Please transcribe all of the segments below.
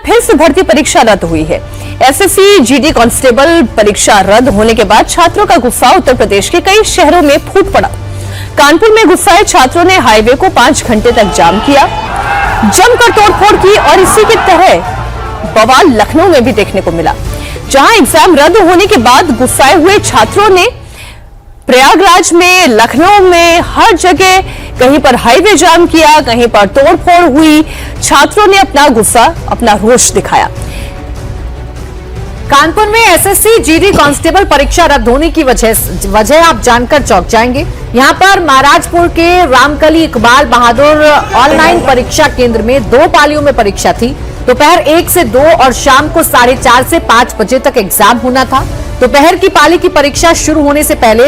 फिर से भर्ती परीक्षा रद्द हुई है। एसएससी जीडी कांस्टेबल परीक्षा रद्द होने के बाद छात्रों का गुस्सा उत्तर प्रदेश के कई शहरों में फूट पड़ा। कानपुर में गुस्साए छात्रों ने हाईवे को 5 घंटे तक जाम किया, जमकर तोड़फोड़ की और इसी की तरह बवाल लखनऊ में भी देखने को मिला, जहां एग्जाम रद्द होने के बाद गुस्साए हुए छात्रों ने प्रयागराज में, लखनऊ में हर जगह कहीं पर हाईवे जाम किया, कहीं पर तोड़फोड़ हुई। छात्रों ने अपना गुस्सा, अपना रोष दिखाया। कानपुर में एसएससी जीडी कांस्टेबल परीक्षा रद्द होने की वजह आप जानकर चौंक जाएंगे। यहां पर महाराजपुर के रामकली इकबाल बहादुर ऑनलाइन परीक्षा केंद्र में 2 पालियों में परीक्षा थी। दोपहर 1 से 2 और शाम को 4:30 से 5 बजे तक एग्जाम होना था। दोपहर की पाली की परीक्षा शुरू होने से पहले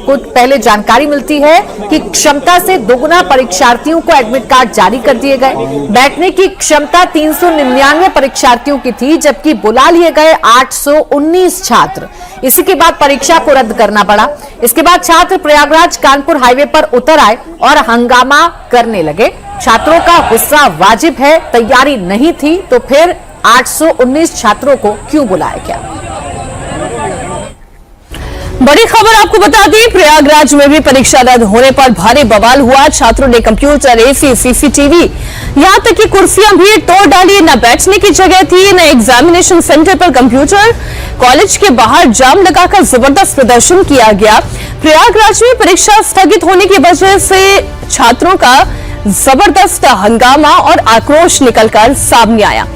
कुछ पहले जानकारी मिलती है कि क्षमता से दोगुना परीक्षार्थियों को एडमिट कार्ड जारी कर दिए गए। बैठने की क्षमता 399 परीक्षार्थियों की थी, जबकि बुला लिए गए 819 छात्र। इसी के बाद परीक्षा को रद्द करना पड़ा। इसके बाद छात्र प्रयागराज कानपुर हाईवे पर उतर आए और हंगामा करने लगे। छात्रों का गुस्सा वाजिब है, तैयारी नहीं थी तो फिर 819 छात्रों को क्यों बुलाया गया? बड़ी खबर आपको बता दी, प्रयागराज में भी परीक्षा रद्द होने पर भारी बवाल हुआ। छात्रों ने कंप्यूटर, एसी, सीसीटीवी, यहां तक कि कुर्सियां भी तोड़ डाली। न बैठने की जगह थी, न एग्जामिनेशन सेंटर पर कंप्यूटर। कॉलेज के बाहर जाम लगाकर जबरदस्त प्रदर्शन किया गया। प्रयागराज में परीक्षा स्थगित होने की वजह से छात्रों का जबरदस्त हंगामा और आक्रोश निकलकर सामने आया।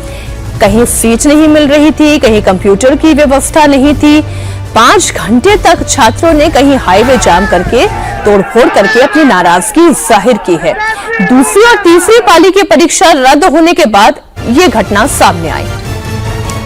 कहीं सीट नहीं मिल रही थी, कहीं कंप्यूटर की व्यवस्था नहीं थी। 5 घंटे तक छात्रों ने कहीं हाईवे जाम करके, तोड़फोड़ करके अपनी नाराजगी जाहिर की है। दूसरी और तीसरी पाली की परीक्षा रद्द होने के बाद ये घटना सामने आई।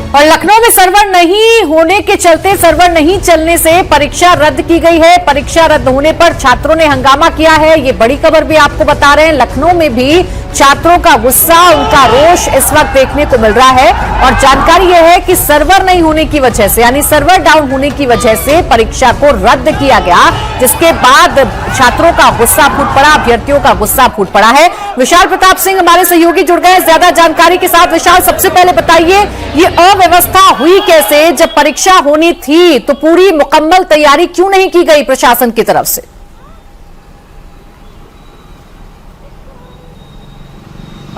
और लखनऊ में सर्वर नहीं होने के चलते, सर्वर नहीं चलने से परीक्षा रद्द की गई है। परीक्षा रद्द होने पर छात्रों ने हंगामा किया है। ये बड़ी खबर भी आपको बता रहे हैं। लखनऊ में भी छात्रों का गुस्सा, उनका रोष इस वक्त देखने को मिल रहा है। और जानकारी यह है कि सर्वर नहीं होने की वजह से, यानी सर्वर डाउन होने की वजह से परीक्षा को रद्द किया गया, जिसके बाद छात्रों का गुस्सा फूट पड़ा, अभ्यर्थियों का गुस्सा फूट पड़ा है। विशाल प्रताप सिंह हमारे सहयोगी जुड़ गए ज्यादा जानकारी के साथ। विशाल, सबसे पहले बताइए, ये अव्यवस्था हुई कैसे? जब परीक्षा होनी थी तो पूरी मुकम्मल तैयारी क्यों नहीं की गई प्रशासन की तरफ से?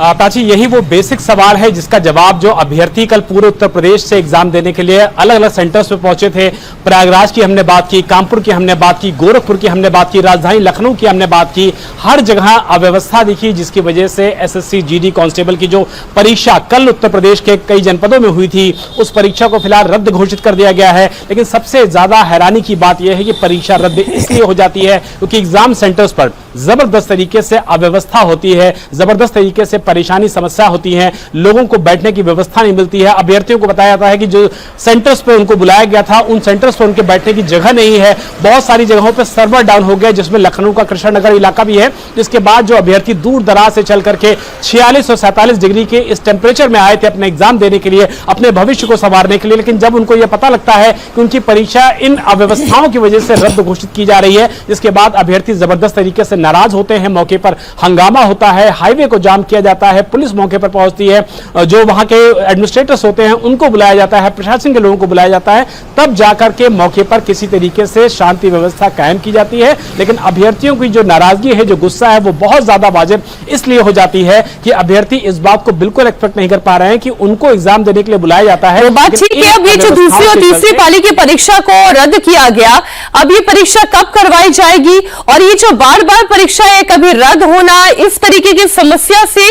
प्राची, यही वो बेसिक सवाल है जिसका जवाब जो अभ्यर्थी कल पूरे उत्तर प्रदेश से एग्जाम देने के लिए अलग अलग सेंटर्स पे पहुंचे थे। प्रयागराज की हमने बात की, कानपुर की हमने बात की, गोरखपुर की हमने बात की, राजधानी लखनऊ की हमने बात की। हर जगह अव्यवस्था दिखी, जिसकी वजह से एसएससी जीडी कांस्टेबल की जो परीक्षा कल उत्तर प्रदेश के कई जनपदों में हुई थी, उस परीक्षा को फिलहाल रद्द घोषित कर दिया गया है। लेकिन सबसे ज्यादा हैरानी की बात यह है कि परीक्षा रद्द इसलिए हो जाती है क्योंकि एग्जाम सेंटर्स पर जबरदस्त तरीके से अव्यवस्था होती है, जबरदस्त तरीके से परेशानी, समस्या होती है। लोगों को बैठने की व्यवस्था नहीं मिलती है। अभ्यर्थियों को बताया जाता है कि जो सेंटर्स पे उनको बुलाया गया था, उन सेंटर्स पे उनके बैठने की जगह नहीं है। बहुत सारी जगहों पे सर्वर डाउन हो गया, जिसमें लखनऊ का कृष्ण नगर इलाका भी है। जिसके बाद जो अभ्यर्थी दूर दराज से चल करके 46 और 47 डिग्री के इस टेम्परेचर में आए थे अपने एग्जाम देने के लिए, अपने भविष्य को संवारने के लिए, लेकिन जब उनको यह पता लगता है कि उनकी परीक्षा इन अव्यवस्थाओं की वजह से रद्द घोषित की जा रही है, जिसके बाद अभ्यर्थी जबरदस्त तरीके से नाराज होते हैं। मौके पर हंगामा होता है, हाईवे को जाम किया जाता है, पुलिस मौके पर पहुंचती है, जो वहां के एडमिनिस्ट्रेटर्स होते हैं उनको बुलाया जाता है, प्रशासन के लोगों को बुलाया जाता है, तब जाकर के मौके पर किसी तरीके से शांति व्यवस्था कायम की जाती है। लेकिन अभ्यर्थियों की जो नाराजगी है, जो गुस्सा है, वो बहुत ज्यादा वाजिब इसलिए हो जाती है कि अभ्यर्थी इस बात को बिल्कुल एक्सपेक्ट नहीं कर पा रहे हैं कि उनको एग्जाम देने के लिए बुलाया जाता है। वो बात ठीक है। अब ये जो दूसरी और तीसरी पाली की परीक्षा को रद्द किया गया, अब ये परीक्षा कब करवाई जाएगी? और ये जो बार बार परीक्षाएं कभी रद्द होना, इस तरीके की समस्या से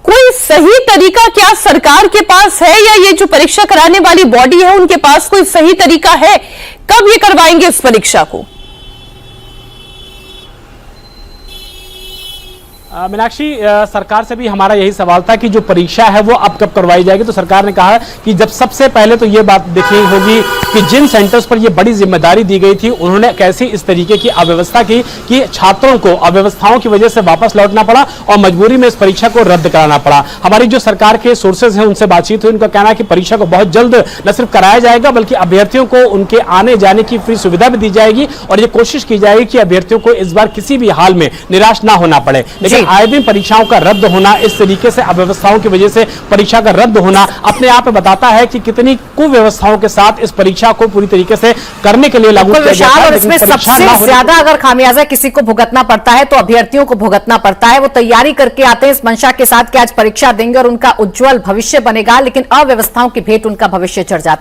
कोई सही तरीका क्या सरकार के पास है, या ये जो परीक्षा कराने वाली बॉडी है उनके पास कोई सही तरीका है? कब ये करवाएंगे इस परीक्षा को? मीनाक्षी, सरकार से भी हमारा यही सवाल था कि जो परीक्षा है वो अब कब करवाई जाएगी। तो सरकार ने कहा कि जब सबसे पहले तो ये बात देखनी होगी कि जिन सेंटर्स पर ये बड़ी जिम्मेदारी दी गई थी, उन्होंने कैसे इस तरीके की अव्यवस्था की कि छात्रों को अव्यवस्थाओं की वजह से वापस लौटना पड़ा और मजबूरी में इस परीक्षा को रद्द कराना पड़ा। हमारी जो सरकार के सोर्सेज हैं उनसे बातचीत हुई, उनका कहना है कि परीक्षा को बहुत जल्द न सिर्फ कराया जाएगा बल्कि अभ्यर्थियों को उनके आने जाने की फ्री सुविधा भी दी जाएगी और ये कोशिश की जाएगी कि अभ्यर्थियों को इस बार किसी भी हाल में निराश ना होना पड़े। लेकिन आए दिन परीक्षाओं का रद्द होना, इस तरीके से अव्यवस्थाओं की वजह से परीक्षा का रद्द होना अपने आप में बताता है कि कितनी कुव्यवस्थाओं के साथ इस परीक्षा को पूरी तरीके से करने के लिए लागू किया गया था। और इसमें सबसे ज्यादा अगर खामियाजा किसी को भुगतना पड़ता है तो अभ्यर्थियों को भुगतना पड़ता है। वो तैयारी करके आते हैं इस मंशा के साथ कि आज परीक्षा देंगे और उनका उज्जवल भविष्य बनेगा, लेकिन अव्यवस्थाओं की भेंट उनका भविष्य चढ़ जाता है।